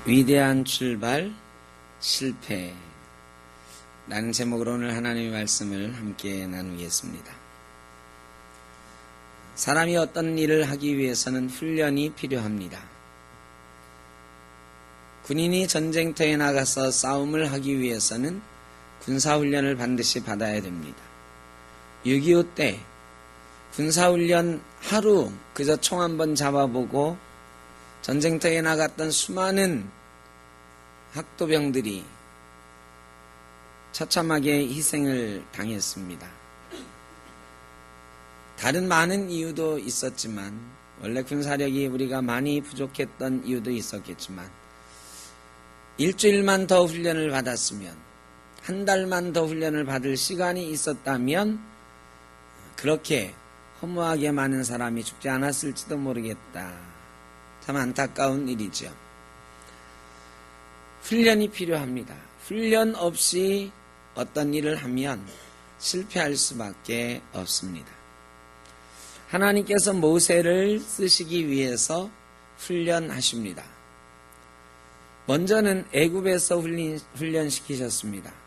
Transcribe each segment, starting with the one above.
위대한 출발, 실패 라는 제목으로 오늘 하나님의 말씀을 함께 나누겠습니다. 사람이 어떤 일을 하기 위해서는 훈련이 필요합니다. 군인이 전쟁터에 나가서 싸움을 하기 위해서는 군사훈련을 반드시 받아야 됩니다. 6.25 때 군사훈련 하루 그저 총 한번 잡아보고 전쟁터에 나갔던 수많은 학도병들이 처참하게 희생을 당했습니다. 다른 많은 이유도 있었지만, 원래 군사력이 우리가 많이 부족했던 이유도 있었겠지만, 일주일만 더 훈련을 받았으면, 한 달만 더 훈련을 받을 시간이 있었다면 그렇게 허무하게 많은 사람이 죽지 않았을지도 모르겠다. 참 안타까운 일이죠. 훈련이 필요합니다. 훈련 없이 어떤 일을 하면 실패할 수밖에 없습니다. 하나님께서 모세를 쓰시기 위해서 훈련하십니다. 먼저는 애굽에서 훈련시키셨습니다.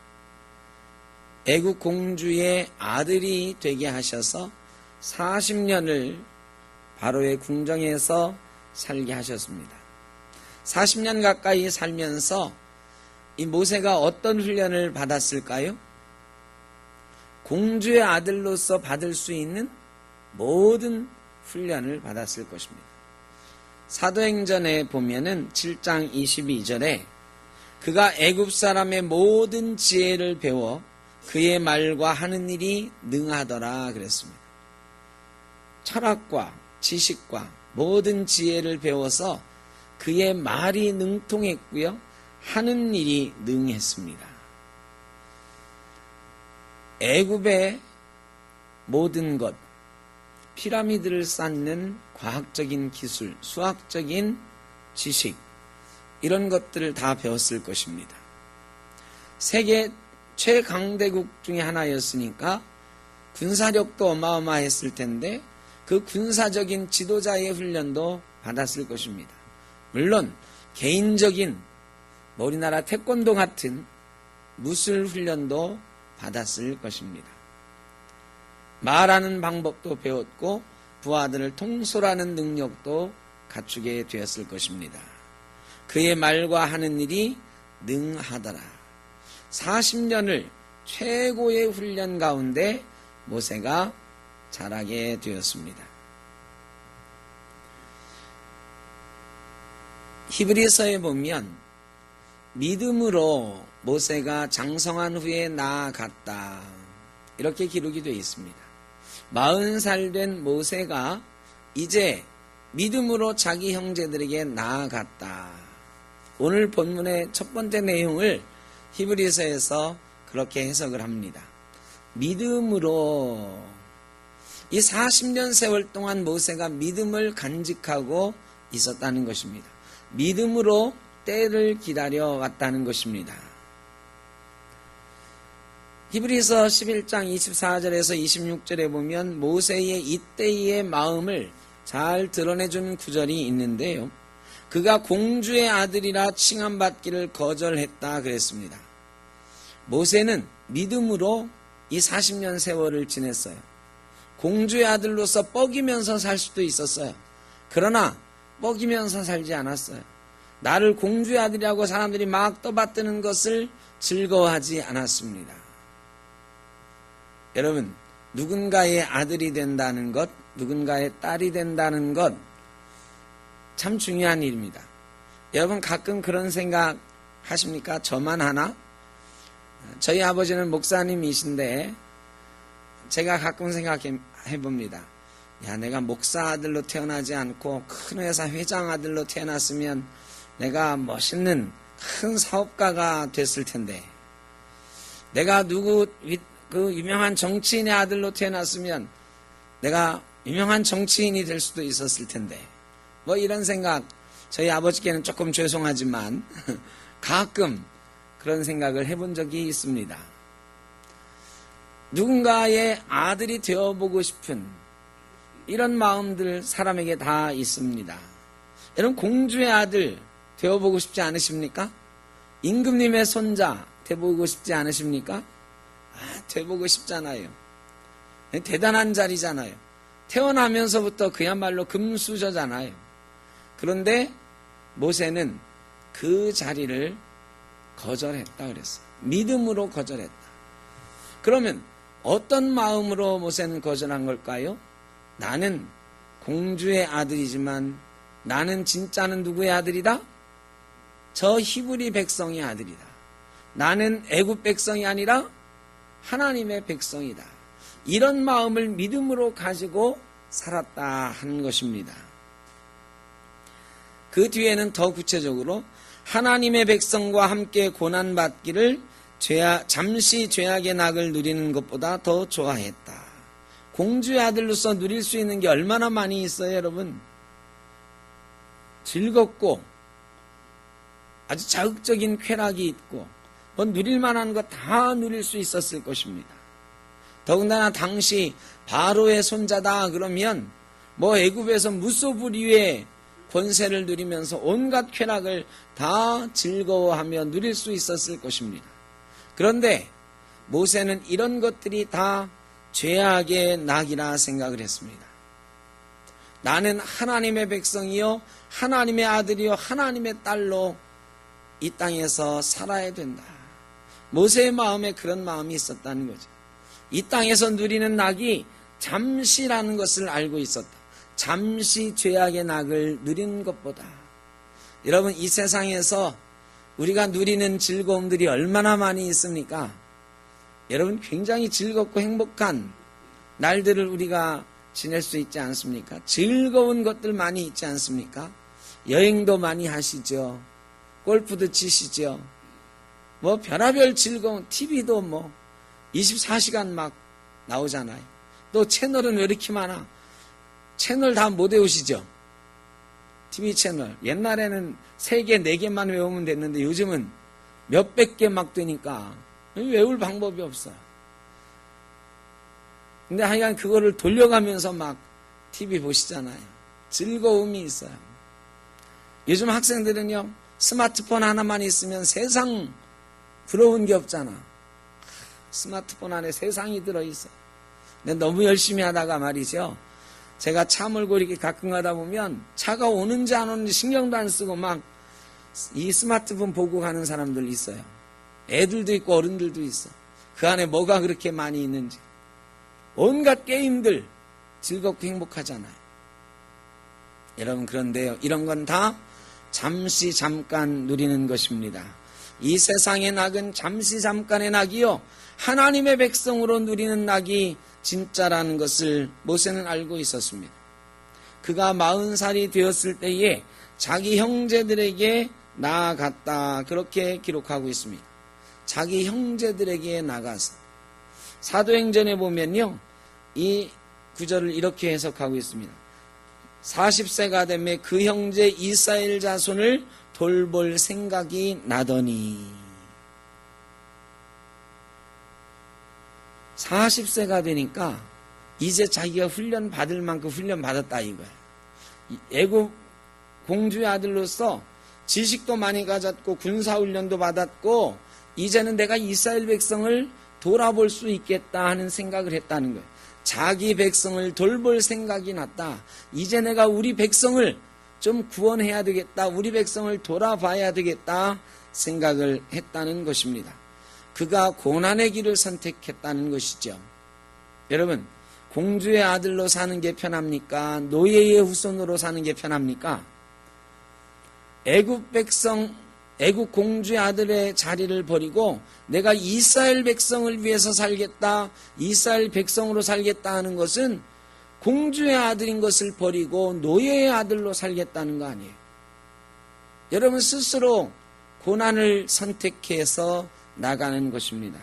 애굽 공주의 아들이 되게 하셔서 40년을 바로의 궁정에서 살게 하셨습니다. 40년 가까이 살면서 이 모세가 어떤 훈련을 받았을까요? 공주의 아들로서 받을 수 있는 모든 훈련을 받았을 것입니다. 사도행전에 보면은 7장 22절에 그가 애굽 사람의 모든 지혜를 배워 그의 말과 하는 일이 능하더라 그랬습니다. 철학과 지식과 모든 지혜를 배워서 그의 말이 능통했고요. 하는 일이 능했습니다. 애굽의 모든 것, 피라미드를 쌓는 과학적인 기술, 수학적인 지식, 이런 것들을 다 배웠을 것입니다. 세계 최강대국 중에 하나였으니까 군사력도 어마어마했을 텐데 그 군사적인 지도자의 훈련도 받았을 것입니다. 물론 개인적인 우리나라 태권도 같은 무술 훈련도 받았을 것입니다. 말하는 방법도 배웠고 부하들을 통솔하는 능력도 갖추게 되었을 것입니다. 그의 말과 하는 일이 능하더라. 40년을 최고의 훈련 가운데 모세가 자라게 되었습니다. 히브리서에 보면 믿음으로 모세가 장성한 후에 나아갔다 이렇게 기록이 되어 있습니다. 40살 된 모세가 이제 믿음으로 자기 형제들에게 나아갔다. 오늘 본문의 첫 번째 내용을 히브리서에서 그렇게 해석을 합니다. 믿음으로 이 40년 세월 동안 모세가 믿음을 간직하고 있었다는 것입니다. 믿음으로 때를 기다려왔다는 것입니다. 히브리서 11장 24절에서 26절에 보면 모세의 이때의 마음을 잘 드러내준 구절이 있는데요. 그가 공주의 아들이라 칭함받기를 거절했다 그랬습니다. 모세는 믿음으로 이 40년 세월을 지냈어요. 공주의 아들로서 뻐기면서 살 수도 있었어요. 그러나 뻐기면서 살지 않았어요. 나를 공주의 아들이라고 사람들이 막 떠받드는 것을 즐거워하지 않았습니다. 여러분, 누군가의 아들이 된다는 것, 누군가의 딸이 된다는 것 참 중요한 일입니다. 여러분 가끔 그런 생각 하십니까? 저만 하나? 저희 아버지는 목사님이신데 제가 가끔 생각해 봅니다. 야, 내가 목사 아들로 태어나지 않고 큰 회사 회장 아들로 태어났으면 내가 멋있는 큰 사업가가 됐을 텐데, 내가 그 유명한 정치인의 아들로 태어났으면 내가 유명한 정치인이 될 수도 있었을 텐데, 뭐 이런 생각, 저희 아버지께는 조금 죄송하지만 가끔 그런 생각을 해본 적이 있습니다. 누군가의 아들이 되어보고 싶은 이런 마음들 사람에게 다 있습니다. 여러분, 공주의 아들, 되어보고 싶지 않으십니까? 임금님의 손자 되어보고 싶지 않으십니까? 되어보고 싶잖아요. 대단한 자리잖아요. 태어나면서부터 그야말로 금수저잖아요. 그런데 모세는 그 자리를 거절했다 그랬어요. 믿음으로 거절했다. 그러면 어떤 마음으로 모세는 거절한 걸까요? 나는 공주의 아들이지만 나는 진짜는 누구의 아들이다? 저 히브리 백성의 아들이다. 나는 애굽 백성이 아니라 하나님의 백성이다. 이런 마음을 믿음으로 가지고 살았다 하는 것입니다. 그 뒤에는 더 구체적으로 하나님의 백성과 함께 고난받기를 잠시 죄악의 낙을 누리는 것보다 더 좋아했다. 공주의 아들로서 누릴 수 있는 게 얼마나 많이 있어요, 여러분? 즐겁고 아주 자극적인 쾌락이 있고 누릴 만한 거 다 누릴 수 있었을 것입니다. 더군다나 당시 바로의 손자다 그러면 애굽에서 무소불위의 권세를 누리면서 온갖 쾌락을 다 즐거워하며 누릴 수 있었을 것입니다. 그런데 모세는 이런 것들이 다 죄악의 낙이라 생각을 했습니다. 나는 하나님의 백성이요 하나님의 아들이요 하나님의 딸로 이 땅에서 살아야 된다. 모세의 마음에 그런 마음이 있었다는 거죠. 이 땅에서 누리는 낙이 잠시라는 것을 알고 있었다. 잠시 죄악의 낙을 누리는 것보다. 여러분, 이 세상에서 우리가 누리는 즐거움들이 얼마나 많이 있습니까? 여러분, 굉장히 즐겁고 행복한 날들을 우리가 지낼 수 있지 않습니까? 즐거운 것들 많이 있지 않습니까? 여행도 많이 하시죠. 골프도 치시죠. 별하별 즐거운 TV도 24시간 막 나오잖아요. 또 채널은 왜 이렇게 많아? 채널 다 못 외우시죠? TV 채널. 옛날에는 3개, 4개만 외우면 됐는데 요즘은 몇백 개 막 되니까 외울 방법이 없어요. 근데 하여간 그거를 돌려가면서 막 TV 보시잖아요. 즐거움이 있어요. 요즘 학생들은요, 스마트폰 하나만 있으면 세상 부러운 게 없잖아. 스마트폰 안에 세상이 들어있어. 근데 너무 열심히 하다가 말이죠. 제가 차 몰고 이렇게 가끔 가다 보면 차가 오는지 안 오는지 신경도 안 쓰고 막 이 스마트폰 보고 가는 사람들 있어요. 애들도 있고 어른들도 있어. 그 안에 뭐가 그렇게 많이 있는지. 온갖 게임들 즐겁고 행복하잖아요. 여러분, 그런데요, 이런 건 다 잠시 잠깐 누리는 것입니다. 이 세상의 낙은 잠시 잠깐의 낙이요 하나님의 백성으로 누리는 낙이 진짜라는 것을 모세는 알고 있었습니다. 그가 40살이 되었을 때에 자기 형제들에게 나아갔다, 그렇게 기록하고 있습니다. 자기 형제들에게 나가서. 사도행전에 보면요, 이 구절을 이렇게 해석하고 있습니다. 40세가 되매 그 형제 이스라엘 자손을 돌볼 생각이 나더니. 40세가 되니까 이제 자기가 훈련 받을 만큼 훈련 받았다 이거야. 애굽 공주의 아들로서 지식도 많이 가졌고 군사훈련도 받았고 이제는 내가 이스라엘 백성을 돌아볼 수 있겠다 하는 생각을 했다는 거예요. 자기 백성을 돌볼 생각이 났다. 이제 내가 우리 백성을 좀 구원해야 되겠다. 우리 백성을 돌아봐야 되겠다 생각을 했다는 것입니다. 그가 고난의 길을 선택했다는 것이죠. 여러분, 공주의 아들로 사는 게 편합니까? 노예의 후손으로 사는 게 편합니까? 애굽 백성, 애굽 공주의 아들의 자리를 버리고 내가 이스라엘 백성을 위해서 살겠다, 이스라엘 백성으로 살겠다 하는 것은 공주의 아들인 것을 버리고 노예의 아들로 살겠다는 거 아니에요. 여러분, 스스로 고난을 선택해서 나가는 것입니다.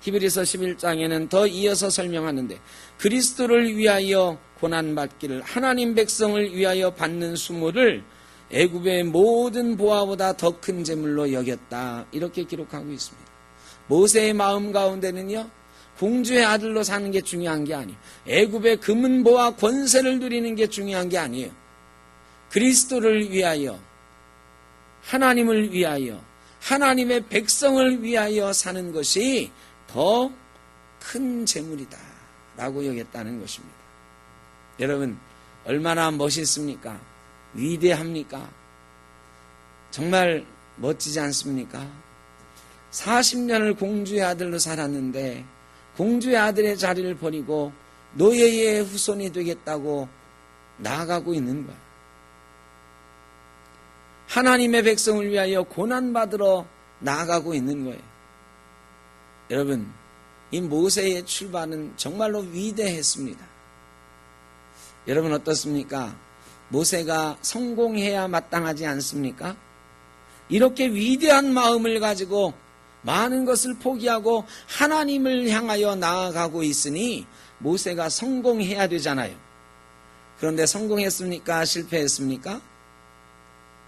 히브리서 11장에는 더 이어서 설명하는데 그리스도를 위하여 고난받기를 하나님 백성을 위하여 받는 수모를 애굽의 모든 보화보다 더 큰 재물로 여겼다, 이렇게 기록하고 있습니다. 모세의 마음 가운데는요, 공주의 아들로 사는 게 중요한 게 아니에요. 애굽의 금은보화 권세를 누리는 게 중요한 게 아니에요. 그리스도를 위하여 하나님을 위하여, 하나님의 백성을 위하여 사는 것이 더 큰 재물이다 라고 여겼다는 것입니다. 여러분, 얼마나 멋있습니까? 위대합니까? 정말 멋지지 않습니까? 40년을 공주의 아들로 살았는데 공주의 아들의 자리를 버리고 노예의 후손이 되겠다고 나아가고 있는 거야. 하나님의 백성을 위하여 고난받으러 나아가고 있는 거예요. 여러분, 이 모세의 출발은 정말로 위대했습니다. 여러분 어떻습니까? 모세가 성공해야 마땅하지 않습니까? 이렇게 위대한 마음을 가지고 많은 것을 포기하고 하나님을 향하여 나아가고 있으니 모세가 성공해야 되잖아요. 그런데 성공했습니까? 실패했습니까?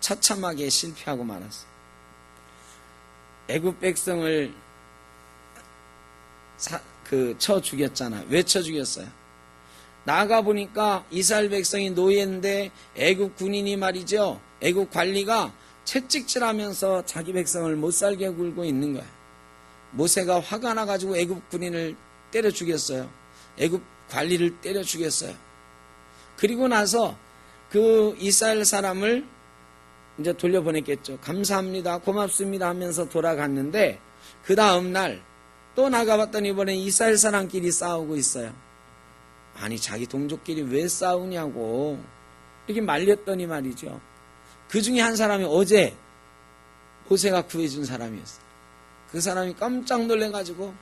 처참하게 실패하고 말았어요. 애굽 백성을 쳐 죽였잖아. 왜 쳐 죽였어요? 나가 보니까 이스라엘 백성이 노예인데 애굽 군인이 말이죠. 애굽 관리가 채찍질하면서 자기 백성을 못 살게 굴고 있는 거야. 모세가 화가 나가지고 애굽 군인을 때려 죽였어요. 애굽 관리를 때려 죽였어요. 그리고 나서 그 이스라엘 사람을 이제 돌려보냈겠죠. 감사합니다, 고맙습니다 하면서 돌아갔는데 그 다음 날 또 나가봤더니 이번엔 이스라엘 사람끼리 싸우고 있어요. 아니 자기 동족끼리 왜 싸우냐고 이렇게 말렸더니 말이죠. 그 중에 한 사람이 어제 모세가 구해준 사람이었어요. 그 사람이 깜짝 놀래가지고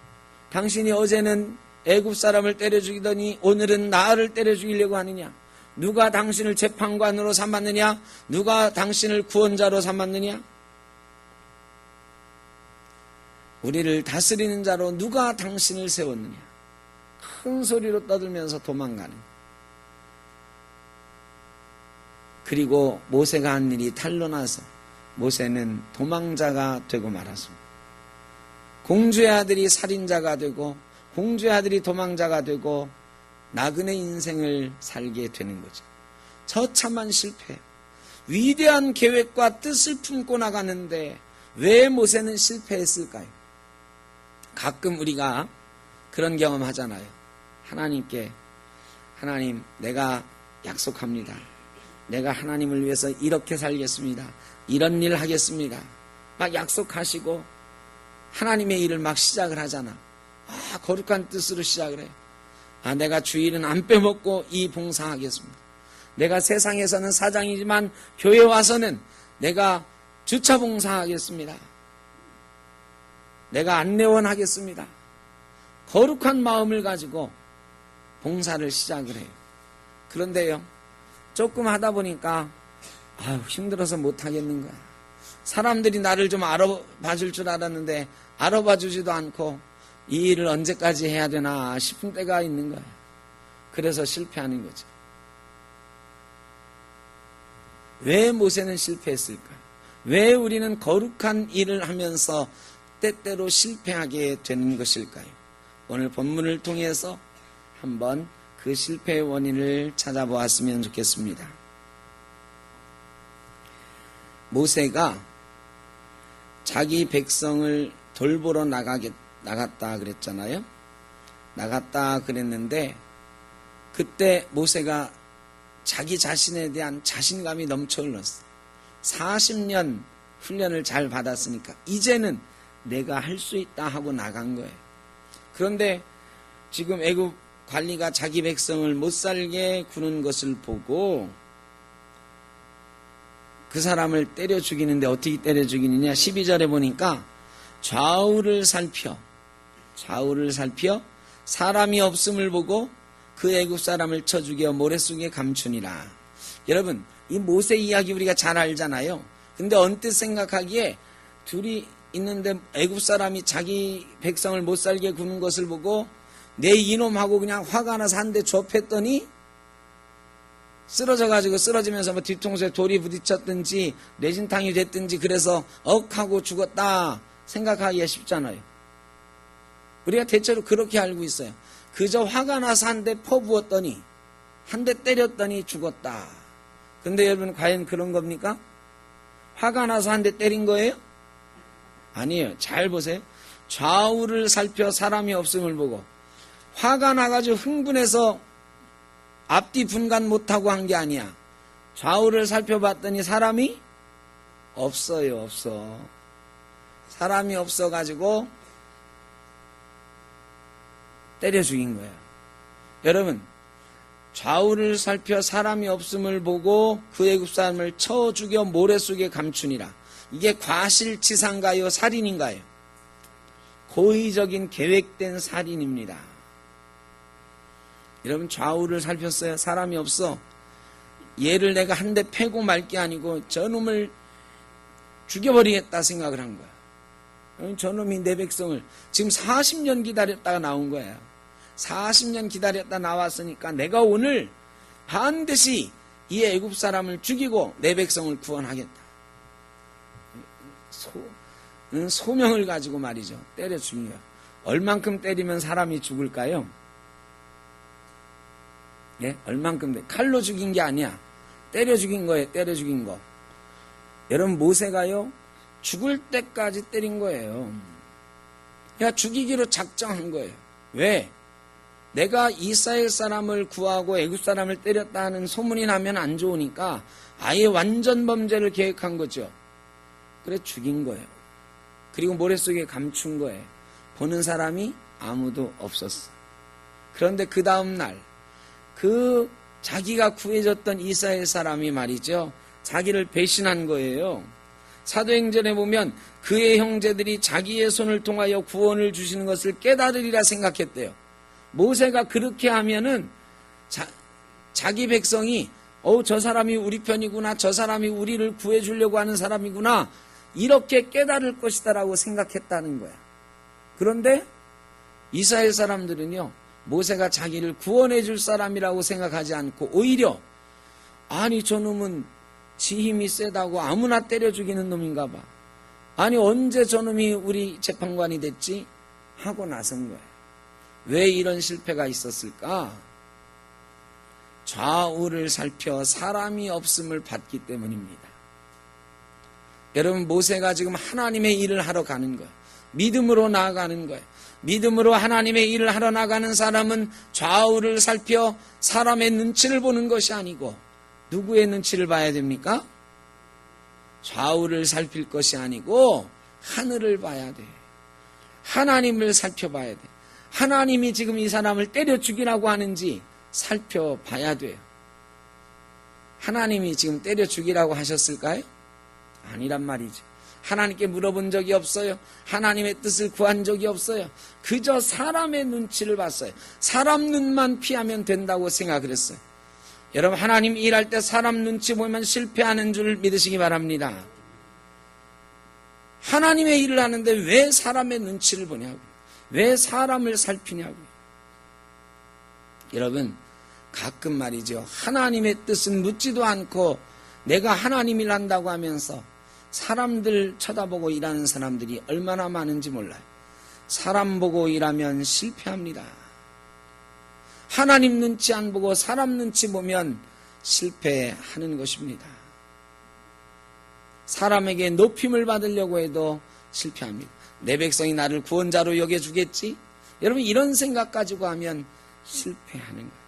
당신이 어제는 애굽 사람을 때려 죽이더니 오늘은 나를 때려 죽이려고 하느냐? 누가 당신을 재판관으로 삼았느냐? 누가 당신을 구원자로 삼았느냐? 우리를 다스리는 자로 누가 당신을 세웠느냐? 큰 소리로 떠들면서 도망가는. 그리고 모세가 한 일이 탄로나서 모세는 도망자가 되고 말았습니다. 공주의 아들이 살인자가 되고 공주의 아들이 도망자가 되고 나그네 인생을 살게 되는 거죠. 처참한 실패. 위대한 계획과 뜻을 품고 나가는데 왜 모세는 실패했을까요? 가끔 우리가 그런 경험 하잖아요. 하나님께 하나님 내가 약속합니다. 내가 하나님을 위해서 이렇게 살겠습니다. 이런 일 하겠습니다. 막 약속하시고 하나님의 일을 막 시작을 하잖아. 거룩한 뜻으로 시작을 해요. 내가 주일은 안 빼먹고 이 봉사하겠습니다. 내가 세상에서는 사장이지만 교회 와서는 내가 주차 봉사하겠습니다. 내가 안내원 하겠습니다. 거룩한 마음을 가지고 봉사를 시작을 해요. 그런데요, 조금 하다 보니까 힘들어서 못하겠는 거야. 사람들이 나를 좀 알아봐 줄 줄 알았는데 알아봐 주지도 않고 이 일을 언제까지 해야 되나 싶은 때가 있는 거야. 그래서 실패하는 거죠. 왜 모세는 실패했을까? 왜 우리는 거룩한 일을 하면서 때때로 실패하게 되는 것일까요? 오늘 본문을 통해서 한번 그 실패의 원인을 찾아보았으면 좋겠습니다. 모세가 자기 백성을 돌보러 나갔다 그랬잖아요. 나갔다 그랬는데 그때 모세가 자기 자신에 대한 자신감이 넘쳐 흘렀어. 40년 훈련을 잘 받았으니까 이제는 내가 할 수 있다 하고 나간 거예요. 그런데 지금 애굽 관리가 자기 백성을 못 살게 구는 것을 보고 그 사람을 때려 죽이는데 어떻게 때려 죽이느냐? 12절에 보니까 좌우를 살펴 사람이 없음을 보고 그 애굽 사람을 쳐 죽여 모래 속에 감추니라. 여러분, 이 모세 이야기 우리가 잘 알잖아요. 근데 언뜻 생각하기에 둘이 있는데 애굽 사람이 자기 백성을 못 살게 구는 것을 보고 내 이놈하고 그냥 화가 나서 한 대 좁혔더니 쓰러지면서 뭐 뒤통수에 돌이 부딪혔든지 뇌진탕이 됐든지 그래서 억하고 죽었다 생각하기가 쉽잖아요. 우리가 대체로 그렇게 알고 있어요. 그저 화가 나서 한 대 퍼부었더니 한 대 때렸더니 죽었다. 근데 여러분 과연 그런 겁니까? 화가 나서 한 대 때린 거예요? 아니에요. 잘 보세요. 좌우를 살펴 사람이 없음을 보고 화가 나가지고 흥분해서 앞뒤 분간 못하고 한 게 아니야. 좌우를 살펴봤더니 사람이 없어요. 없어. 사람이 없어가지고 때려 죽인 거예요. 여러분, 좌우를 살펴 사람이 없음을 보고 그 애굽 사람을 쳐 죽여 모래 속에 감추니라. 이게 과실치상가요, 살인인가요? 고의적인 계획된 살인입니다. 여러분, 좌우를 살폈어요. 사람이 없어. 얘를 내가 한 대 패고 말 게 아니고 저놈을 죽여버리겠다 생각을 한 거야. 저놈이 내 백성을 지금 40년 기다렸다가 나온 거예요. 40년 기다렸다 나왔으니까 내가 오늘 반드시 이 애굽 사람을 죽이고 내 백성을 구원하겠다. 소명을 가지고 말이죠. 때려 죽인 거야. 얼만큼 때리면 사람이 죽을까요? 예? 얼만큼 칼로 죽인 게 아니야. 때려 죽인 거예요. 때려 죽인 거. 여러분, 모세가요 죽을 때까지 때린 거예요. 그러니까 죽이기로 작정한 거예요. 왜? 내가 이스라엘 사람을 구하고 애굽 사람을 때렸다 하는 소문이 나면 안 좋으니까 아예 완전 범죄를 계획한 거죠. 그래 죽인 거예요. 그리고 모래 속에 감춘 거예요. 보는 사람이 아무도 없었어. 그런데 그 다음 날 그 자기가 구해줬던 이스라엘 사람이 말이죠. 자기를 배신한 거예요. 사도행전에 보면 그의 형제들이 자기의 손을 통하여 구원을 주시는 것을 깨달으리라 생각했대요. 모세가 그렇게 하면은 자기 백성이 저 사람이 우리 편이구나, 저 사람이 우리를 구해주려고 하는 사람이구나, 이렇게 깨달을 것이다라고 생각했다는 거야. 그런데 이스라엘 사람들은요, 모세가 자기를 구원해 줄 사람이라고 생각하지 않고 오히려 아니 저놈은 지 힘이 세다고 아무나 때려 죽이는 놈인가 봐. 아니 언제 저놈이 우리 재판관이 됐지? 하고 나선 거예요. 왜 이런 실패가 있었을까? 좌우를 살펴 사람이 없음을 봤기 때문입니다. 여러분, 모세가 지금 하나님의 일을 하러 가는 거예요. 믿음으로 나아가는 거예요. 믿음으로 하나님의 일을 하러 나가는 사람은 좌우를 살펴 사람의 눈치를 보는 것이 아니고 누구의 눈치를 봐야 됩니까? 좌우를 살필 것이 아니고 하늘을 봐야 돼. 하나님을 살펴봐야 돼. 하나님이 지금 이 사람을 때려 죽이라고 하는지 살펴봐야 돼요. 하나님이 지금 때려 죽이라고 하셨을까요? 아니란 말이죠. 하나님께 물어본 적이 없어요. 하나님의 뜻을 구한 적이 없어요. 그저 사람의 눈치를 봤어요. 사람 눈만 피하면 된다고 생각을 했어요. 여러분, 하나님 일할 때 사람 눈치 보면 실패하는 줄 믿으시기 바랍니다. 하나님의 일을 하는데 왜 사람의 눈치를 보냐고요. 왜 사람을 살피냐고요. 여러분, 가끔 말이죠. 하나님의 뜻은 묻지도 않고 내가 하나님 일 한다고 하면서 사람들 쳐다보고 일하는 사람들이 얼마나 많은지 몰라요. 사람 보고 일하면 실패합니다. 하나님 눈치 안 보고 사람 눈치 보면 실패하는 것입니다. 사람에게 높임을 받으려고 해도 실패합니다. 내 백성이 나를 구원자로 여겨주겠지? 여러분, 이런 생각 가지고 하면 실패하는 거예요.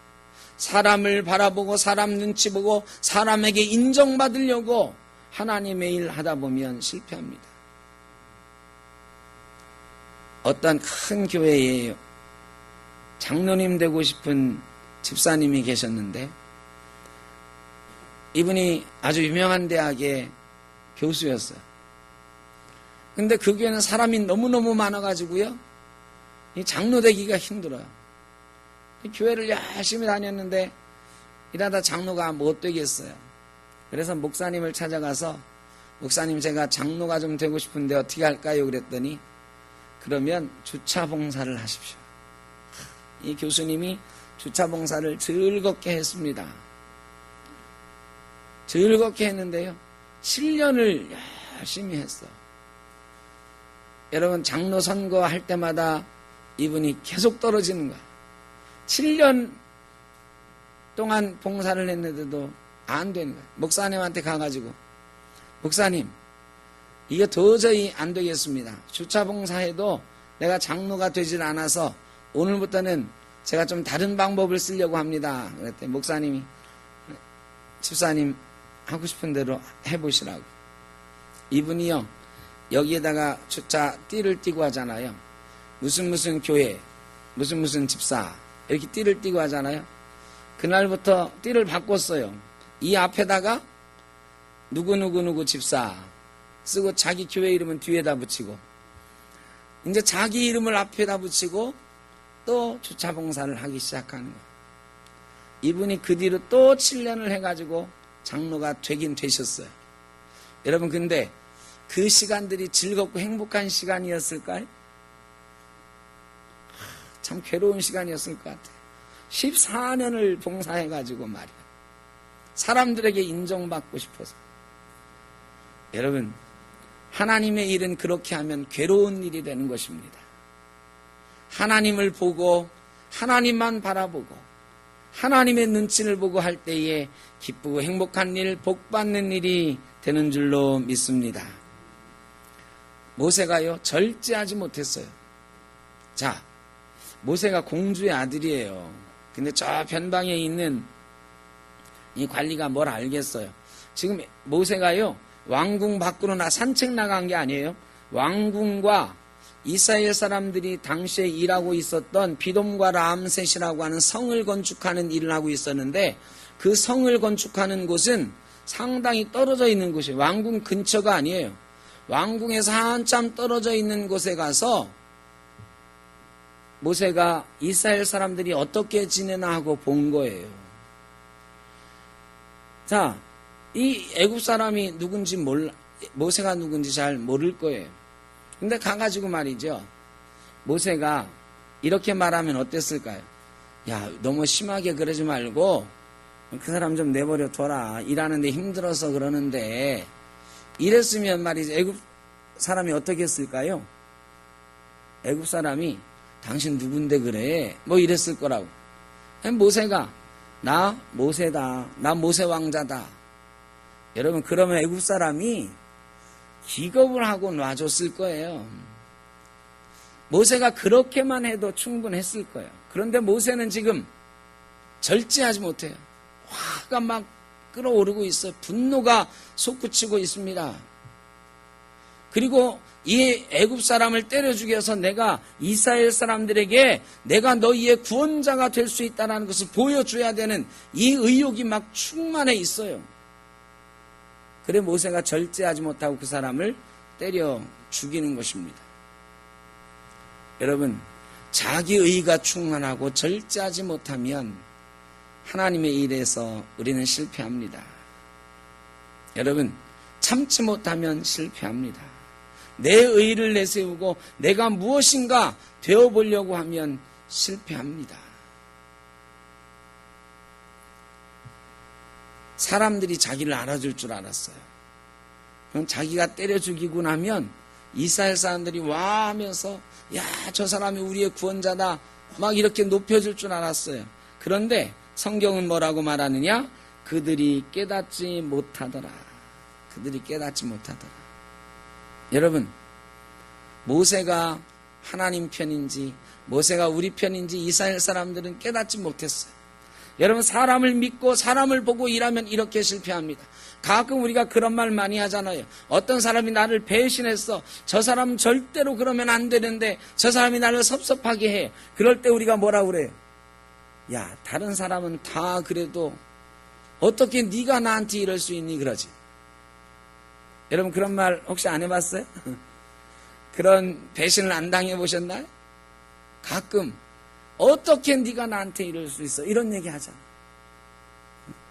사람을 바라보고 사람 눈치 보고 사람에게 인정받으려고 하나님의 일 하다 보면 실패합니다. 어떤 큰 교회에 장로님 되고 싶은 집사님이 계셨는데 이분이 아주 유명한 대학의 교수였어요. 근데 그 교회는 사람이 너무너무 많아가지고요, 이 장로 되기가 힘들어요. 교회를 열심히 다녔는데 이러다 장로가 못 되겠어요. 그래서 목사님을 찾아가서 목사님, 제가 장로가 좀 되고 싶은데 어떻게 할까요? 그랬더니 그러면 주차 봉사를 하십시오. 이 교수님이 주차 봉사를 즐겁게 했습니다. 즐겁게 했는데요, 7년을 열심히 했어. 여러분, 장로 선거할 때마다 이분이 계속 떨어지는 거야. 7년 동안 봉사를 했는데도 안 되는 거야. 목사님한테 가가지고, 목사님, 이게 도저히 안 되겠습니다. 주차 봉사해도 내가 장로가 되질 않아서 오늘부터는 제가 좀 다른 방법을 쓰려고 합니다. 그랬더니 목사님이 집사님 하고 싶은 대로 해보시라고. 이분이요, 여기에다가 주차 띠를 띠고 하잖아요. 무슨 교회, 무슨 집사 이렇게 띠를 띠고 하잖아요. 그날부터 띠를 바꿨어요. 이 앞에다가 누구 집사 쓰고 자기 교회 이름은 뒤에다 붙이고, 이제 자기 이름을 앞에다 붙이고 또 주차봉사를 하기 시작하는 거예요. 이분이 그 뒤로 또 7년을 해가지고 장로가 되긴 되셨어요. 여러분, 근데 그 시간들이 즐겁고 행복한 시간이었을까요? 참 괴로운 시간이었을 것 같아요. 14년을 봉사해가지고 말이야. 사람들에게 인정받고 싶어서. 여러분, 하나님의 일은 그렇게 하면 괴로운 일이 되는 것입니다. 하나님을 보고 하나님만 바라보고 하나님의 눈치를 보고 할 때에 기쁘고 행복한 일, 복받는 일이 되는 줄로 믿습니다. 모세가요, 절제하지 못했어요. 자, 모세가 공주의 아들이에요. 근데 저 변방에 있는 이 관리가 뭘 알겠어요. 지금 모세가요, 왕궁 밖으로 산책 나간 게 아니에요. 왕궁과 이스라엘 사람들이 당시에 일하고 있었던 비돔과 람셋이라고 하는 성을 건축하는 일을 하고 있었는데, 그 성을 건축하는 곳은 상당히 떨어져 있는 곳이에요. 왕궁 근처가 아니에요. 왕궁에서 한참 떨어져 있는 곳에 가서 모세가 이스라엘 사람들이 어떻게 지내나 하고 본 거예요. 자, 이 애굽 사람이 누군지 몰라, 모세가 누군지 잘 모를 거예요. 근데 가가지고 말이죠, 모세가 이렇게 말하면 어땠을까요? 야, 너무 심하게 그러지 말고 그 사람 좀 내버려 둬라. 일하는데 힘들어서 그러는데. 이랬으면 말이죠, 애굽 사람이 어떻게 했을까요? 애굽 사람이 당신 누군데 그래? 뭐 이랬을 거라고. 모세가 나 모세다. 나 모세 왕자다. 여러분, 그러면 애굽 사람이 기겁을 하고 놔줬을 거예요. 모세가 그렇게만 해도 충분했을 거예요. 그런데 모세는 지금 절제하지 못해요. 화가 막 끓어오르고 있어요. 분노가 솟구치고 있습니다. 그리고 이 애굽 사람을 때려 죽여서 내가 이스라엘 사람들에게 내가 너희의 구원자가 될 수 있다는 것을 보여줘야 되는 이 의욕이 막 충만해 있어요. 그래 모세가 절제하지 못하고 그 사람을 때려 죽이는 것입니다. 여러분, 자기의가 충만하고 절제하지 못하면 하나님의 일에서 우리는 실패합니다. 여러분, 참지 못하면 실패합니다. 내 의를 내세우고 내가 무엇인가 되어보려고 하면 실패합니다. 사람들이 자기를 알아줄 줄 알았어요. 그럼 자기가 때려 죽이고 나면 이스라엘 사람들이 와 하면서 야, 저 사람이 우리의 구원자다 막 이렇게 높여줄 줄 알았어요. 그런데 성경은 뭐라고 말하느냐? 그들이 깨닫지 못하더라. 그들이 깨닫지 못하더라. 여러분, 모세가 하나님 편인지 모세가 우리 편인지 이스라엘 사람들은 깨닫지 못했어요. 여러분, 사람을 믿고 사람을 보고 일하면 이렇게 실패합니다. 가끔 우리가 그런 말 많이 하잖아요. 어떤 사람이 나를 배신했어. 저 사람은 절대로 그러면 안 되는데 저 사람이 나를 섭섭하게 해. 그럴 때 우리가 뭐라고 그래요? 야, 다른 사람은 다 그래도 어떻게 네가 나한테 이럴 수 있니? 그러지. 여러분, 그런 말 혹시 안 해봤어요? 그런 배신을 안 당해보셨나요? 가끔 어떻게 네가 나한테 이럴 수 있어? 이런 얘기 하잖아.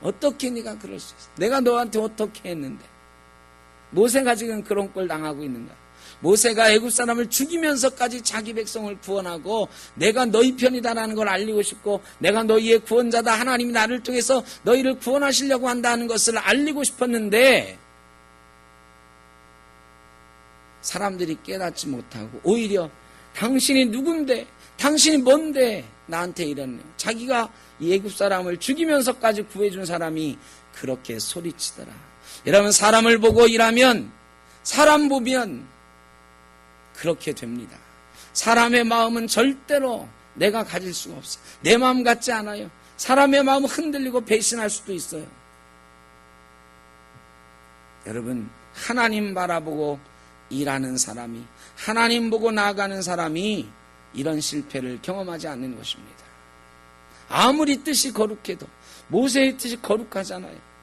어떻게 네가 그럴 수 있어? 내가 너한테 어떻게 했는데? 모세가 지금 그런 꼴 당하고 있는 거야. 모세가 애굽 사람을 죽이면서까지 자기 백성을 구원하고 내가 너희 편이다라는 걸 알리고 싶고 내가 너희의 구원자다. 하나님이 나를 통해서 너희를 구원하시려고 한다는 것을 알리고 싶었는데 사람들이 깨닫지 못하고 오히려 당신이 누군데? 당신이 뭔데? 나한테 이랬네요. 자기가 이 애굽 사람을 죽이면서까지 구해준 사람이 그렇게 소리치더라. 여러분, 사람을 보고 일하면, 사람 보면 그렇게 됩니다. 사람의 마음은 절대로 내가 가질 수가 없어요. 내 마음 같지 않아요. 사람의 마음은 흔들리고 배신할 수도 있어요. 여러분, 하나님 바라보고 일하는 사람이, 하나님 보고 나아가는 사람이 이런 실패를 경험하지 않는 것입니다. 아무리 뜻이 거룩해도, 모세의 뜻이 거룩하잖아요.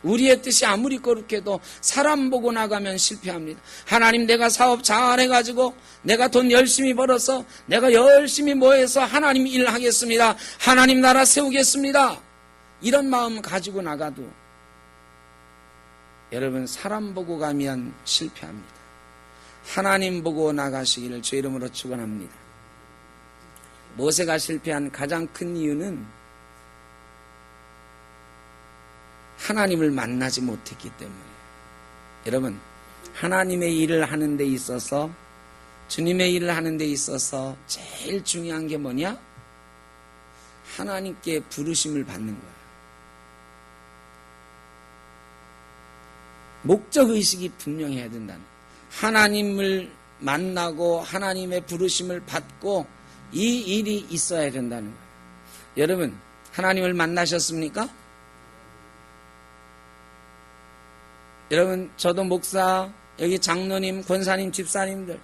우리의 뜻이 아무리 거룩해도 사람 보고 나가면 실패합니다. 하나님, 내가 사업 잘해가지고 내가 돈 열심히 벌어서 내가 열심히 모여서 하나님 일 하겠습니다. 하나님 나라 세우겠습니다. 이런 마음 가지고 나가도 여러분, 사람 보고 가면 실패합니다. 하나님 보고 나가시기를 주 이름으로 축원합니다. 모세가 실패한 가장 큰 이유는 하나님을 만나지 못했기 때문이에요. 여러분, 하나님의 일을 하는 데 있어서, 주님의 일을 하는 데 있어서 제일 중요한 게 뭐냐? 하나님께 부르심을 받는 거예요. 목적의식이 분명해야 된다는 거예요. 하나님을 만나고 하나님의 부르심을 받고 이 일이 있어야 된다는 거예요. 여러분, 하나님을 만나셨습니까? 여러분, 저도 목사, 여기 장로님, 권사님, 집사님들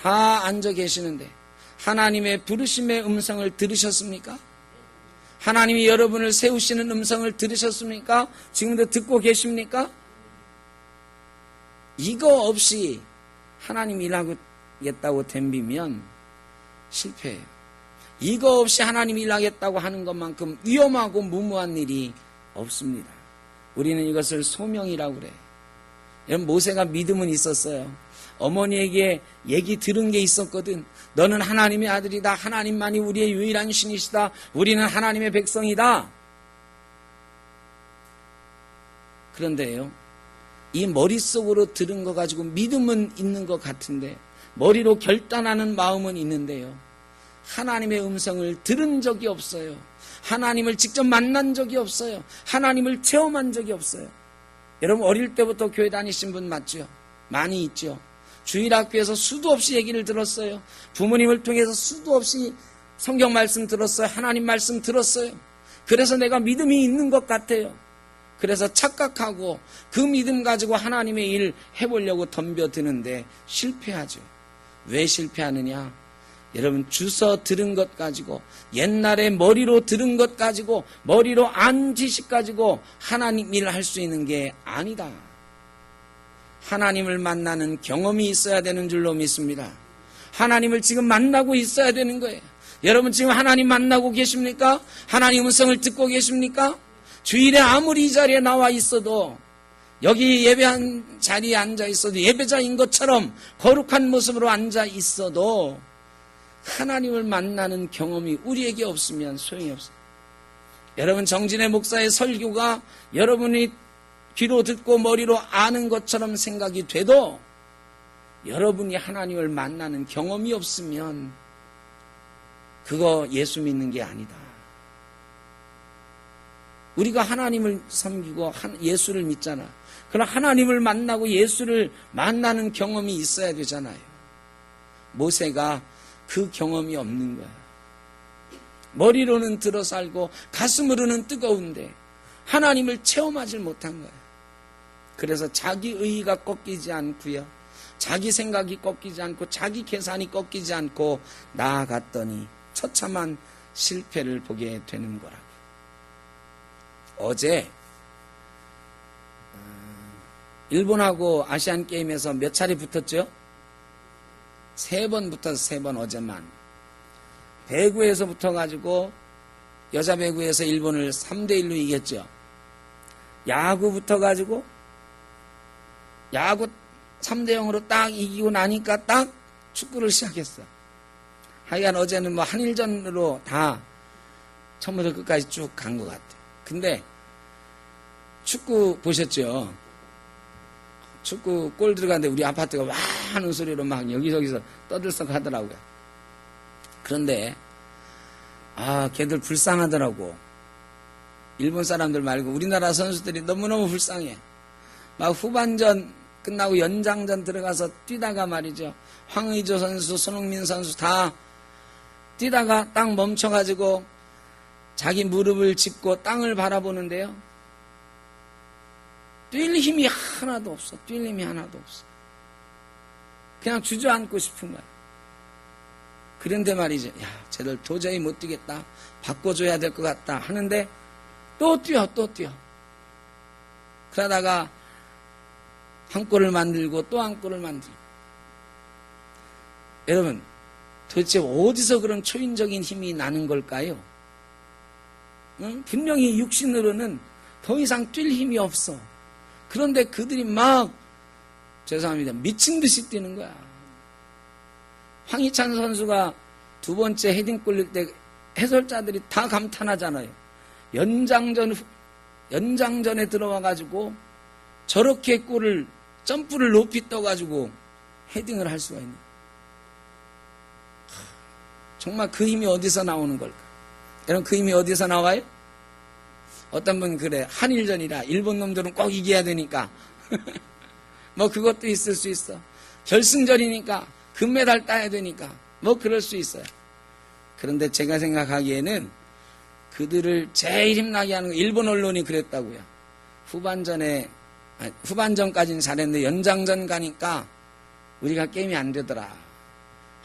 다 앉아 계시는데 하나님의 부르심의 음성을 들으셨습니까? 하나님이 여러분을 세우시는 음성을 들으셨습니까? 지금도 듣고 계십니까? 이거 없이 하나님 일하겠다고 덤비면 실패해요. 이거 없이 하나님 일하겠다고 하는 것만큼 위험하고 무모한 일이 없습니다. 우리는 이것을 소명이라고 그래요. 여러분, 모세가 믿음은 있었어요. 어머니에게 얘기 들은 게 있었거든. 너는 하나님의 아들이다. 하나님만이 우리의 유일한 신이시다. 우리는 하나님의 백성이다. 그런데요, 이 머릿속으로 들은 거 가지고 믿음은 있는 것 같은데, 머리로 결단하는 마음은 있는데요, 하나님의 음성을 들은 적이 없어요. 하나님을 직접 만난 적이 없어요. 하나님을 체험한 적이 없어요. 여러분, 어릴 때부터 교회 다니신 분 맞죠? 많이 있죠. 주일학교에서 수도 없이 얘기를 들었어요. 부모님을 통해서 수도 없이 성경 말씀 들었어요. 하나님 말씀 들었어요. 그래서 내가 믿음이 있는 것 같아요. 그래서 착각하고 그 믿음 가지고 하나님의 일 해보려고 덤벼드는데 실패하죠. 왜 실패하느냐? 여러분, 주워 들은 것 가지고, 옛날에 머리로 들은 것 가지고, 머리로 안 지식 가지고 하나님 일을 할 수 있는 게 아니다. 하나님을 만나는 경험이 있어야 되는 줄로 믿습니다. 하나님을 지금 만나고 있어야 되는 거예요. 여러분, 지금 하나님 만나고 계십니까? 하나님 음성을 듣고 계십니까? 주일에 아무리 이 자리에 나와 있어도, 여기 예배한 자리에 앉아 있어도, 예배자인 것처럼 거룩한 모습으로 앉아 있어도 하나님을 만나는 경험이 우리에게 없으면 소용이 없어요. 여러분, 정진의 목사의 설교가 여러분이 귀로 듣고 머리로 아는 것처럼 생각이 돼도 여러분이 하나님을 만나는 경험이 없으면 그거 예수 믿는 게 아니다. 우리가 하나님을 섬기고 예수를 믿잖아. 그럼 하나님을 만나고 예수를 만나는 경험이 있어야 되잖아요. 모세가 그 경험이 없는 거야. 머리로는 들어 살고 가슴으로는 뜨거운데 하나님을 체험하지 못한 거야. 그래서 자기 의의가 꺾이지 않고요, 자기 생각이 꺾이지 않고 자기 계산이 꺾이지 않고 나아갔더니 처참한 실패를 보게 되는 거라고. 어제 일본하고 아시안게임에서 몇 차례 붙었죠? 3번 붙어서 3번 어제만. 배구에서 붙어가지고 여자 배구에서 일본을 3대1로 이겼죠. 야구 붙어가지고 야구 3대0으로 딱 이기고 나니까 딱 축구를 시작했어. 하여간 어제는 뭐 한일전으로 다 처음부터 끝까지 쭉 간 것 같아요. 근데 축구 보셨죠? 축구 골 들어가는데 우리 아파트가 와 하는 소리로 막 여기저기서 떠들썩 하더라고요. 그런데 걔들 불쌍하더라고. 일본 사람들 말고 우리나라 선수들이 너무너무 불쌍해. 막 후반전 끝나고 연장전 들어가서 뛰다가 말이죠. 황의조 선수, 손흥민 선수 다 뛰다가 딱 멈춰가지고 자기 무릎을 짚고 땅을 바라보는데요. 뛸 힘이 하나도 없어. 뛸 힘이 하나도 없어. 그냥 주저앉고 싶은 거야. 그런데 말이죠. 야, 쟤들 도저히 못 뛰겠다. 바꿔줘야 될 것 같다. 하는데 또 뛰어. 그러다가 한 골을 만들고 또 한 골을 만들고. 여러분, 도대체 어디서 그런 초인적인 힘이 나는 걸까요? 응? 분명히 육신으로는 더 이상 뛸 힘이 없어. 그런데 그들이 막 죄송합니다. 미친 듯이 뛰는 거야. 황희찬 선수가 두 번째 헤딩골 넣을 때 해설자들이 다 감탄하잖아요. 연장전에 들어와가지고 저렇게 점프를 높이 떠가지고 헤딩을 할 수가 있는. 정말 그 힘이 어디서 나오는 걸까? 여러분, 그 힘이 어디서 나와요? 어떤 분 그래. 한일전이라 일본 놈들은 꼭 이겨야 되니까. 뭐 그것도 있을 수 있어. 결승전이니까 금메달 따야 되니까 뭐 그럴 수 있어요. 그런데 제가 생각하기에는 그들을 제일 힘나게 하는 거, 일본 언론이 그랬다고요. 후반전까지는 잘했는데 연장전 가니까 우리가 게임이 안 되더라.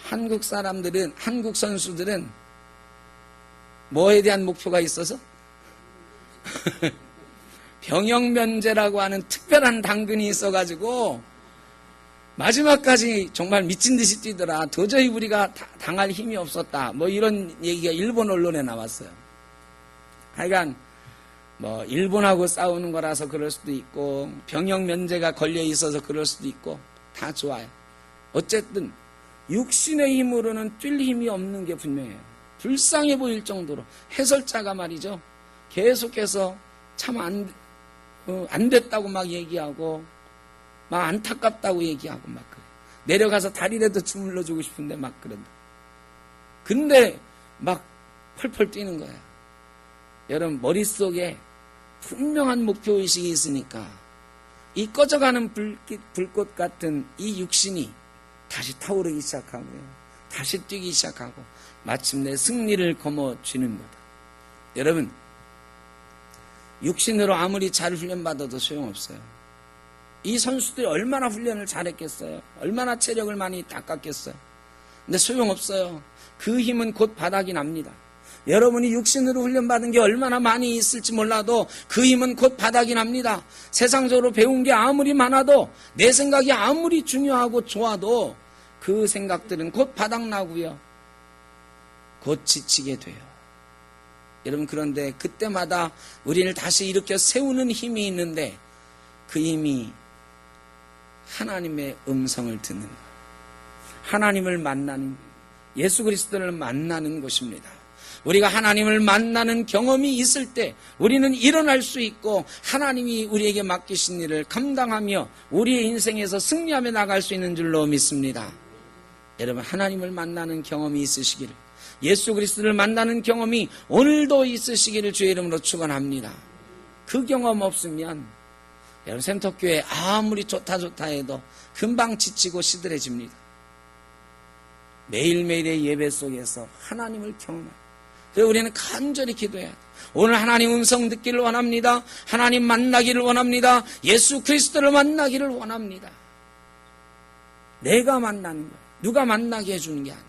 한국 선수들은 뭐에 대한 목표가 있어서? 병역면제라고 하는 특별한 당근이 있어가지고 마지막까지 정말 미친 듯이 뛰더라. 도저히 우리가 당할 힘이 없었다. 뭐 이런 얘기가 일본 언론에 나왔어요. 하여간 뭐 일본하고 싸우는 거라서 그럴 수도 있고 병역면제가 걸려 있어서 그럴 수도 있고 다 좋아요. 어쨌든 육신의 힘으로는 뛸 힘이 없는 게 분명해요. 불쌍해 보일 정도로 해설자가 말이죠. 계속해서 참 안 됐다고 막 얘기하고 막 안타깝다고 얘기하고 막 그래. 내려가서 다리라도 주물러 주고 싶은데 막 그런다. 근데 막 펄펄 뛰는 거야. 여러분, 머릿속에 분명한 목표의식이 있으니까 이 꺼져가는 불꽃 같은 이 육신이 다시 타오르기 시작하고요. 다시 뛰기 시작하고 마침내 승리를 거머쥐는 거다. 여러분, 육신으로 아무리 잘 훈련받아도 소용없어요. 이 선수들이 얼마나 훈련을 잘했겠어요. 얼마나 체력을 많이 닦았겠어요. 근데 소용없어요. 그 힘은 곧 바닥이 납니다. 여러분이 육신으로 훈련받은 게 얼마나 많이 있을지 몰라도 그 힘은 곧 바닥이 납니다. 세상적으로 배운 게 아무리 많아도 내 생각이 아무리 중요하고 좋아도 그 생각들은 곧 바닥나고요. 곧 지치게 돼요. 여러분, 그런데 그때마다 우리를 다시 일으켜 세우는 힘이 있는데 그 힘이 하나님의 음성을 듣는 것, 하나님을 만나는, 예수 그리스도를 만나는 것입니다. 우리가 하나님을 만나는 경험이 있을 때 우리는 일어날 수 있고 하나님이 우리에게 맡기신 일을 감당하며 우리의 인생에서 승리하며 나갈 수 있는 줄로 믿습니다. 여러분, 하나님을 만나는 경험이 있으시기를, 예수 그리스도를 만나는 경험이 오늘도 있으시기를 주의 이름으로 축원합니다. 그 경험 없으면 여러분, 센터교회 아무리 좋다 해도 금방 지치고 시들해집니다. 매일매일의 예배 속에서 하나님을 경험해요. 그래서 우리는 간절히 기도해야 돼요. 오늘 하나님 음성 듣기를 원합니다. 하나님 만나기를 원합니다. 예수 그리스도를 만나기를 원합니다. 내가 만나는 거예요. 누가 만나게 해주는 게 아니에요.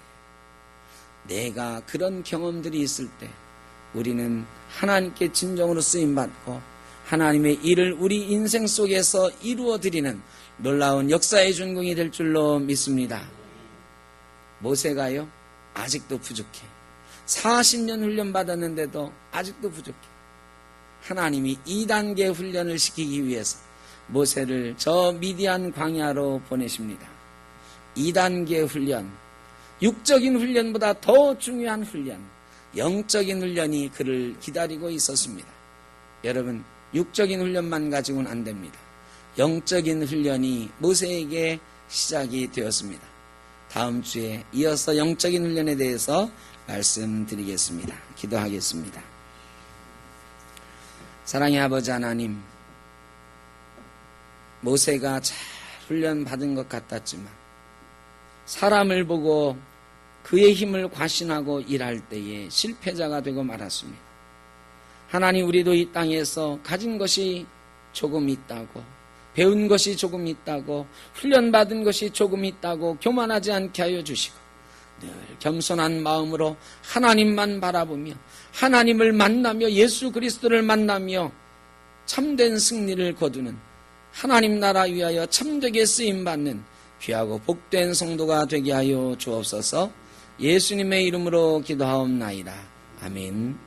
내가 그런 경험들이 있을 때 우리는 하나님께 진정으로 쓰임받고 하나님의 일을 우리 인생 속에서 이루어드리는 놀라운 역사의 준공이 될 줄로 믿습니다. 모세가요, 아직도 부족해. 40년 훈련받았는데도 아직도 부족해. 하나님이 2단계 훈련을 시키기 위해서 모세를 저 미디안 광야로 보내십니다. 2단계 훈련, 육적인 훈련보다 더 중요한 훈련, 영적인 훈련이 그를 기다리고 있었습니다. 여러분, 육적인 훈련만 가지고는 안 됩니다. 영적인 훈련이 모세에게 시작이 되었습니다. 다음 주에 이어서 영적인 훈련에 대해서 말씀드리겠습니다. 기도하겠습니다. 사랑의 아버지 하나님, 모세가 잘 훈련받은 것 같았지만 사람을 보고 그의 힘을 과신하고 일할 때에 실패자가 되고 말았습니다. 하나님, 우리도 이 땅에서 가진 것이 조금 있다고, 배운 것이 조금 있다고, 훈련받은 것이 조금 있다고 교만하지 않게 하여 주시고 늘 겸손한 마음으로 하나님만 바라보며 하나님을 만나며 예수 그리스도를 만나며 참된 승리를 거두는 하나님 나라 위하여 참되게 쓰임받는 귀하고 복된 성도가 되게 하여 주옵소서. 예수님의 이름으로 기도하옵나이다. 아멘.